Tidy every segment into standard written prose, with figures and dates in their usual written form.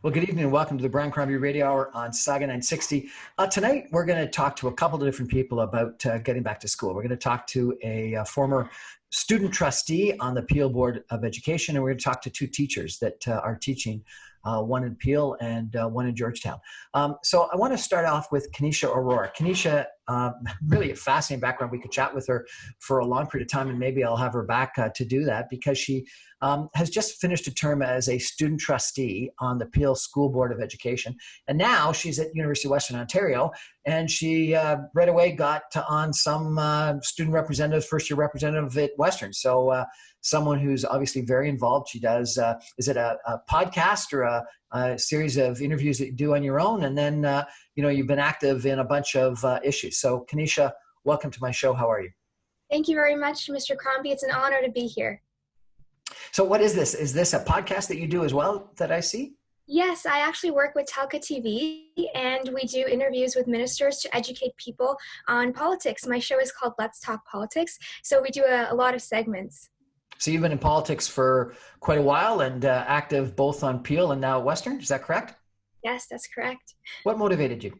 Well, good evening and welcome to the Brian Crombie Radio Hour on Saga 960. Tonight, we're going to talk to a couple of different people about getting back to school. We're going to talk to a former student trustee on the Peel Board of Education, and we're going to talk to two teachers that are teaching, one in Peel and one in Georgetown. So I want to start off with Kenisha Arora. Kenisha, really a fascinating background. We could chat with her for a long period of time, and maybe I'll have her back to do that because she has just finished a term as a student trustee on the Peel School Board of Education. And now she's at University of Western Ontario, and she right away got on some student representatives, first-year representative at Western. So someone who's obviously very involved. She does, is it a podcast or a series of interviews that you do on your own? And then, you've been active in a bunch of issues. So Kenisha, welcome to my show. How are you? Thank you very much, Mr. Crombie. It's an honor to be here. So what is this? Is this a podcast that you do as well that I see? Yes, I actually work with Telka TV, and we do interviews with ministers to educate people on politics. My show is called Let's Talk Politics, so we do a lot of segments. So you've been in politics for quite a while and active both on Peel and now at Western, is that correct? Yes, that's correct. What motivated you?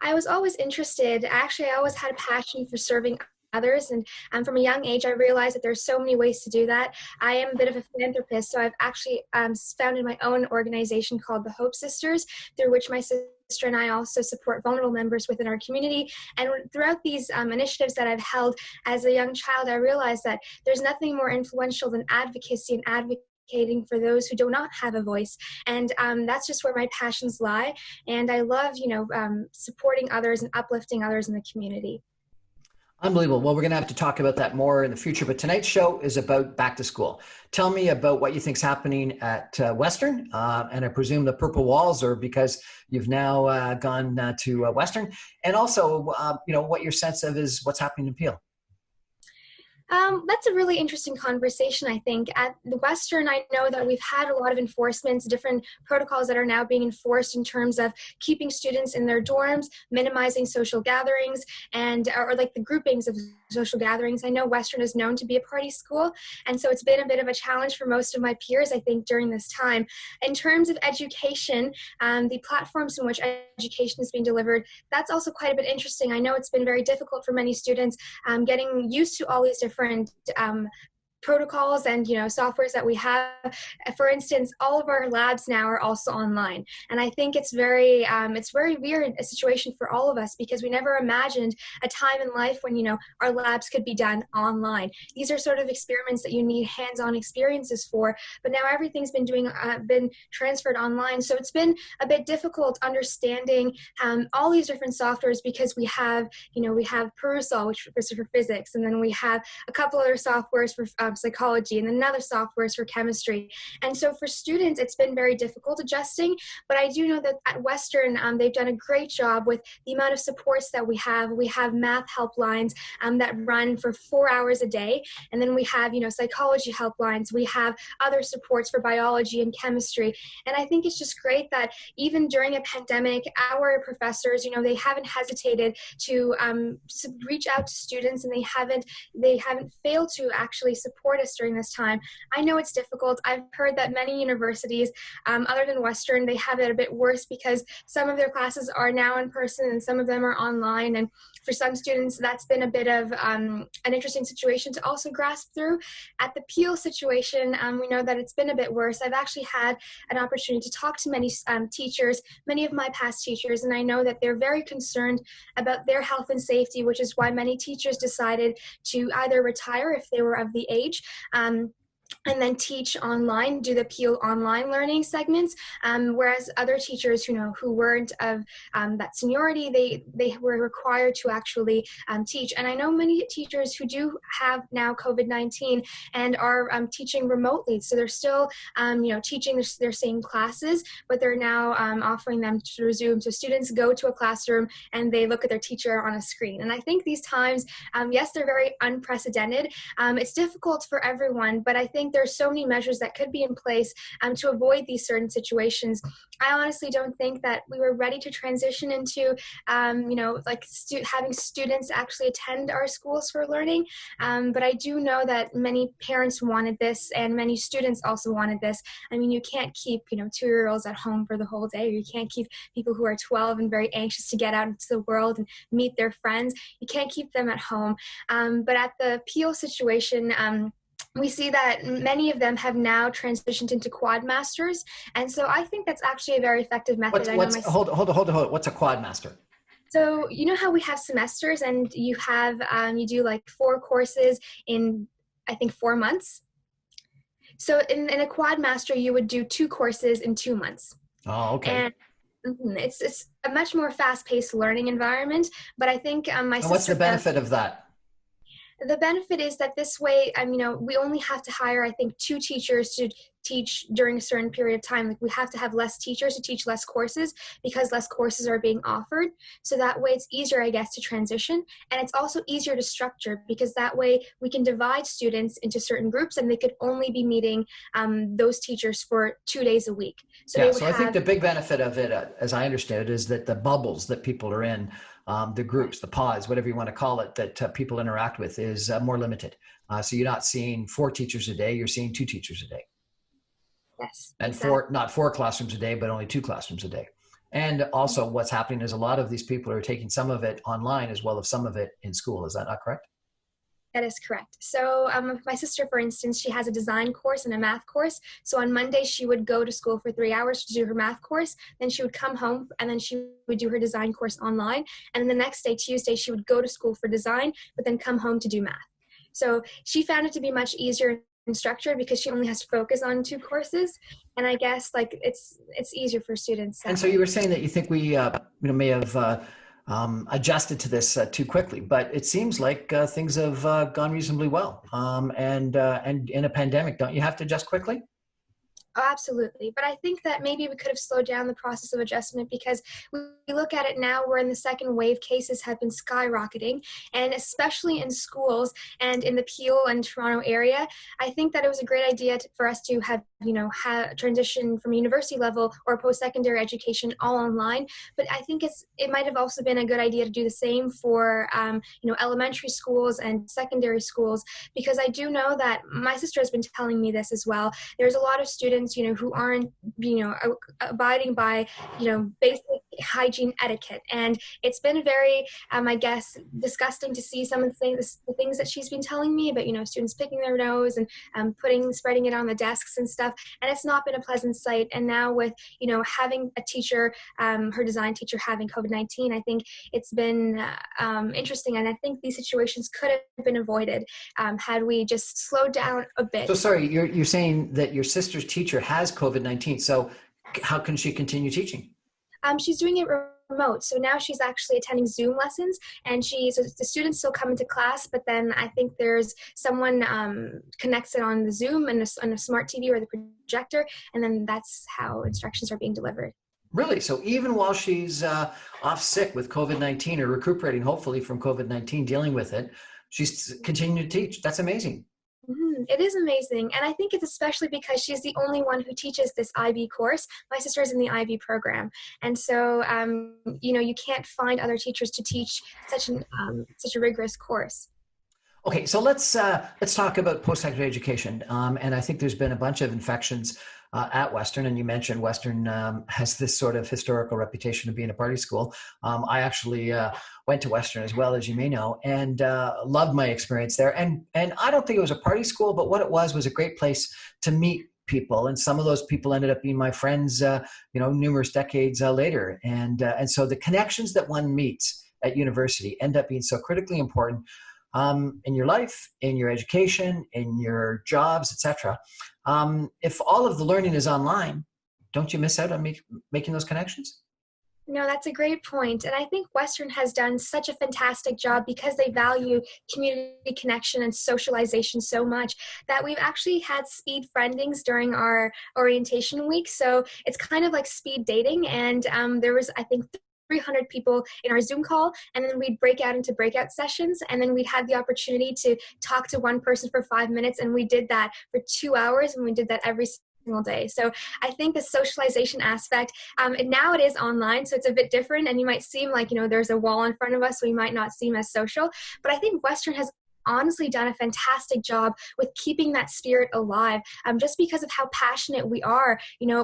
I was always interested. Actually, I always had a passion for serving others, and from a young age I realized that there's so many ways to do that. I am a bit of a philanthropist, so I've actually founded my own organization called the Hope Sisters, through which my sister and I also support vulnerable members within our community. And throughout these initiatives that I've held as a young child, I realized that there's nothing more influential than advocacy and advocating for those who do not have a voice. And that's just where my passions lie. And I love, supporting others and uplifting others in the community. Unbelievable. Well, we're going to have to talk about that more in the future, but tonight's show is about back to school. Tell me about what you think is happening at Western, and I presume the purple walls are because you've now gone to Western, and also, what your sense of is what's happening in Peel. That's a really interesting conversation, I think. At the Western, I know that we've had a lot of enforcements, different protocols that are now being enforced in terms of keeping students in their dorms, minimizing social gatherings, or like the groupings of social gatherings. I know Western is known to be a party school, and so it's been a bit of a challenge for most of my peers, I think, during this time. In terms of education, the platforms in which education is being delivered, that's also quite a bit interesting. I know it's been very difficult for many students getting used to all these different protocols and softwares that we have. For instance, all of our labs now are also online, and I think it's very weird a situation for all of us because we never imagined a time in life when our labs could be done online. These are sort of experiments that you need hands-on experiences for, but now everything's been transferred online, so it's been a bit difficult understanding all these different softwares because we have Perusol, which is for physics, and then we have a couple other softwares for psychology, and then another softwares for chemistry. And so for students, it's been very difficult adjusting, but I do know that at Western, they've done a great job with the amount of supports that we have. We have math helplines that run for 4 hours a day, and then we have, psychology helplines. We have other supports for biology and chemistry, and I think it's just great that even during a pandemic, our professors, they haven't hesitated to reach out to students, and they haven't failed to actually support us during this time. I know it's difficult. I've heard that many universities, other than Western, they have it a bit worse because some of their classes are now in person and some of them are online. And for some students, that's been a bit of an interesting situation to also grasp through. At the Peel situation, we know that it's been a bit worse. I've actually had an opportunity to talk to many teachers, many of my past teachers, and I know that they're very concerned about their health and safety, which is why many teachers decided to either retire if they were of the age, and then teach online, do the Peel online learning segments, whereas other teachers who weren't of that seniority, they were required to actually teach. And I know many teachers who do have now COVID-19 and are teaching remotely, so they're still teaching their same classes, but they're now offering them through Zoom. So students go to a classroom and they look at their teacher on a screen. And I think these times, yes, they're very unprecedented. It's difficult for everyone, but I think think there's so many measures that could be in place to avoid these certain situations. I honestly don't think that we were ready to transition into, like having students actually attend our schools for learning. But I do know that many parents wanted this and many students also wanted this. I mean, you can't keep, 2-year-olds at home for the whole day. You can't keep people who are 12 and very anxious to get out into the world and meet their friends. You can't keep them at home. But at the Peel situation, we see that many of them have now transitioned into quad masters. And so I think that's actually a very effective method. Hold on. What's a quad master? So you know how we have semesters and you have, you do like 4 courses in, I think, 4 months. So in a quad master, you would do 2 courses in 2 months. Oh, okay. And it's a much more fast-paced learning environment. But I think what's the benefit of that? The benefit is that this way, we only have to hire, I think, 2 teachers to teach during a certain period of time. Like we have to have less teachers to teach less courses because less courses are being offered. So that way it's easier, I guess, to transition. And it's also easier to structure because that way we can divide students into certain groups and they could only be meeting those teachers for 2 days a week. So I think the big benefit of it, as I understand it, is that the bubbles that people are in, the groups, the pods, whatever you want to call it, that people interact with is more limited. So you're not seeing 4 teachers a day, you're seeing 2 teachers a day. Yes. And exactly. Not 4 classrooms a day, but only 2 classrooms a day. And also what's happening is a lot of these people are taking some of it online as well as some of it in school. Is that not correct? That is correct. So my sister, for instance, she has a design course and a math course. So on Monday, she would go to school for 3 hours to do her math course. Then she would come home and then she would do her design course online. And then the next day, Tuesday, she would go to school for design, but then come home to do math. So she found it to be much easier and structured because she only has to focus on 2 courses. And I guess like it's easier for students. And so you were saying that you think we may have adjusted to this too quickly, but it seems like things have gone reasonably well. And in a pandemic, don't you have to adjust quickly? Oh, absolutely. But I think that maybe we could have slowed down the process of adjustment because we look at it now, we're in the second wave, cases have been skyrocketing, and especially in schools and in the Peel and Toronto area, I think that it was a great idea for us to have, transition from university level or post-secondary education all online. But I think it might have also been a good idea to do the same for, elementary schools and secondary schools, because I do know that my sister has been telling me this as well. There's a lot of students who aren't, abiding by, basic hygiene etiquette. And it's been very, I guess, disgusting to see some of the things that she's been telling me about, students picking their nose and spreading it on the desks and stuff. And it's not been a pleasant sight. And now with, having a teacher, her design teacher having COVID-19, I think it's been interesting. And I think these situations could have been avoided had we just slowed down a bit. So sorry, you're saying that your sister's teacher has COVID-19. So how can she continue teaching? She's doing it remote. So now she's actually attending Zoom lessons, and the students still come into class, but then I think there's someone connects it on the Zoom and on a smart TV or the projector, and then that's how instructions are being delivered. Really? So even while she's off sick with COVID-19 or recuperating, hopefully, from COVID-19, dealing with it, she's continuing to teach. That's amazing. Mm-hmm. It is amazing. And I think it's especially because she's the only one who teaches this IB course. My sister is in the IB program. And so, you can't find other teachers to teach such a rigorous course. Okay, so let's talk about post-secondary education. And I think there's been a bunch of infections at Western, and you mentioned Western has this sort of historical reputation of being a party school. I actually went to Western as well, as you may know, and loved my experience there. And I don't think it was a party school, but what it was a great place to meet people. And some of those people ended up being my friends, numerous decades later. And so the connections that one meets at university end up being so critically important in your life, in your education, in your jobs, etc. If all of the learning is online, don't you miss out on making those connections? No, that's a great point. And I think Western has done such a fantastic job because they value community connection and socialization so much that we've actually had speed friendings during our orientation week. So it's kind of like speed dating. And there was, I think, 300 people in our Zoom call, and then we'd break out into breakout sessions, and then we'd have the opportunity to talk to one person for 5 minutes, and we did that for 2 hours, and we did that every single day. So I think the socialization aspect, and now it is online, so it's a bit different, and you might seem like, there's a wall in front of us, so we might not seem as social, but I think Western has honestly done a fantastic job with keeping that spirit alive, just because of how passionate we are,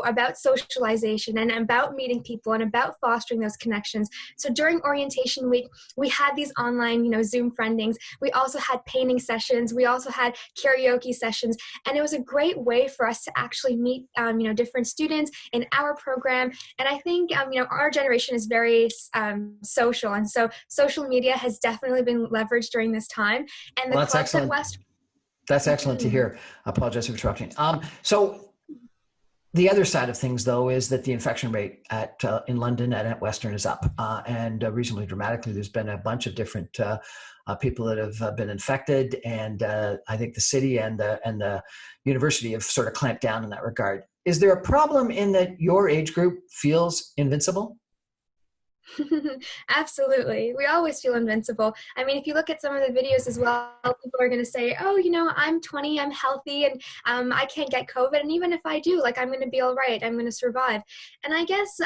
about socialization and about meeting people and about fostering those connections. So during orientation week, we had these online, Zoom friendings. We also had painting sessions. We also had karaoke sessions. And it was a great way for us to actually meet, different students in our program. And I think, our generation is very social. And so social media has definitely been leveraged during this time. And the That's excellent. That's excellent to hear. I apologize for interrupting. So the other side of things, though, is that the infection rate in London and at Western is up, and reasonably dramatically. There's been a bunch of different people that have been infected, and I think the city and the university have sort of clamped down in that regard. Is there a problem in that your age group feels invincible? Absolutely. We always feel invincible. I mean, if you look at some of the videos as well, people are going to say, oh, I'm 20, I'm healthy, and I can't get COVID. And even if I do, I'm going to be all right. I'm going to survive. And I guess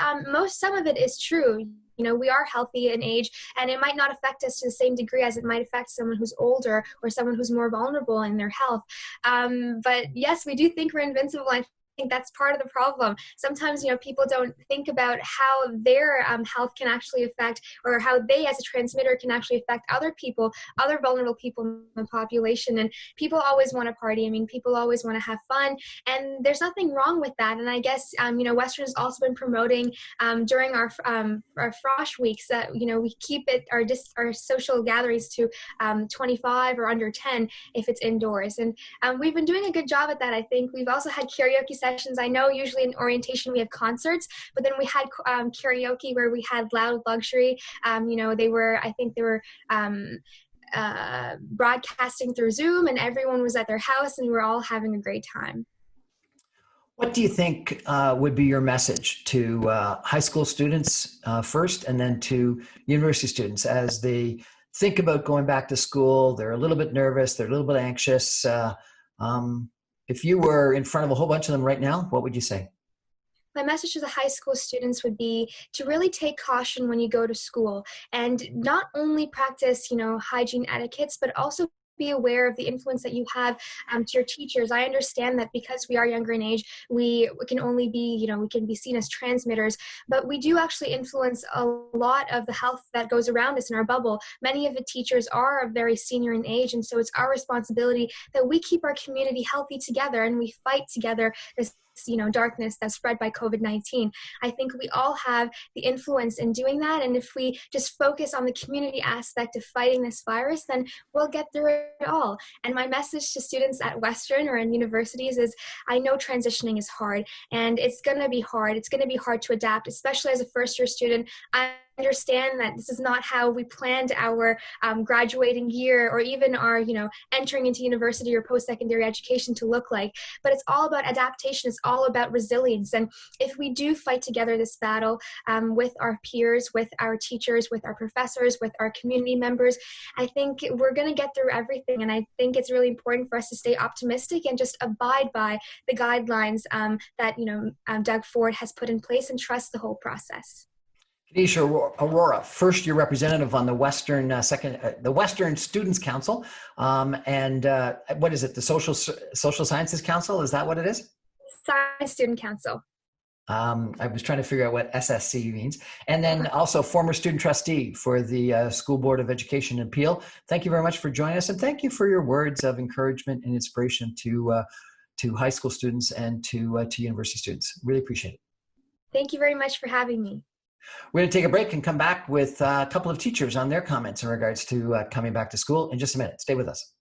some of it is true. We are healthy in age, and it might not affect us to the same degree as it might affect someone who's older or someone who's more vulnerable in their health. But yes, we do think we're invincible. I think that's part of the problem. Sometimes, people don't think about how their health can actually affect, or how they as a transmitter can actually affect other people, other vulnerable people in the population. And people always want to party. I mean, people always want to have fun, and there's nothing wrong with that. And I guess, Western has also been promoting during our frosh weeks that, we keep our social gatherings to 25 or under 10 if it's indoors. And we've been doing a good job at that, I think. We've also had karaoke sessions. I know usually in orientation we have concerts, but then we had karaoke where we had Loud Luxury. They were broadcasting through Zoom, and everyone was at their house, and we were all having a great time. What do you think would be your message to high school students first, and then to university students as they think about going back to school? They're a little bit nervous, they're a little bit anxious. If you were in front of a whole bunch of them right now, what would you say? My message to the high school students would be to really take caution when you go to school, and not only practice, hygiene etiquettes, but also be aware of the influence that you have to your teachers. I understand that because we are younger in age, we can only be, we can be seen as transmitters, but we do actually influence a lot of the health that goes around us in our bubble. Many of the teachers are very senior in age, and so it's our responsibility that we keep our community healthy together, and we fight together this darkness that's spread by COVID-19. I think we all have the influence in doing that, and if we just focus on the community aspect of fighting this virus, then we'll get through it all. And my message to students at Western or in universities is, I know transitioning is hard, and it's going to be hard. It's going to be hard to adapt, especially as a first-year student. I understand that this is not how we planned our graduating year, or even our, entering into university or post-secondary education to look like. But it's all about adaptation. It's all about resilience. And if we do fight together this battle with our peers, with our teachers, with our professors, with our community members, I think we're going to get through everything. And I think it's really important for us to stay optimistic and just abide by the guidelines that, Doug Ford has put in place, and trust the whole process. Kenisha Arora, first-year representative on the Western the Western Students' Council, and what is it? The Social Sciences Council? Is that what it is? Science Student Council. I was trying to figure out what SSC means, and then also former student trustee for the School Board of Education and Peel. Thank you very much for joining us, and thank you for your words of encouragement and inspiration to high school students and to university students. Really appreciate it. Thank you very much for having me. We're going to take a break and come back with a couple of teachers on their comments in regards to coming back to school in just a minute. Stay with us.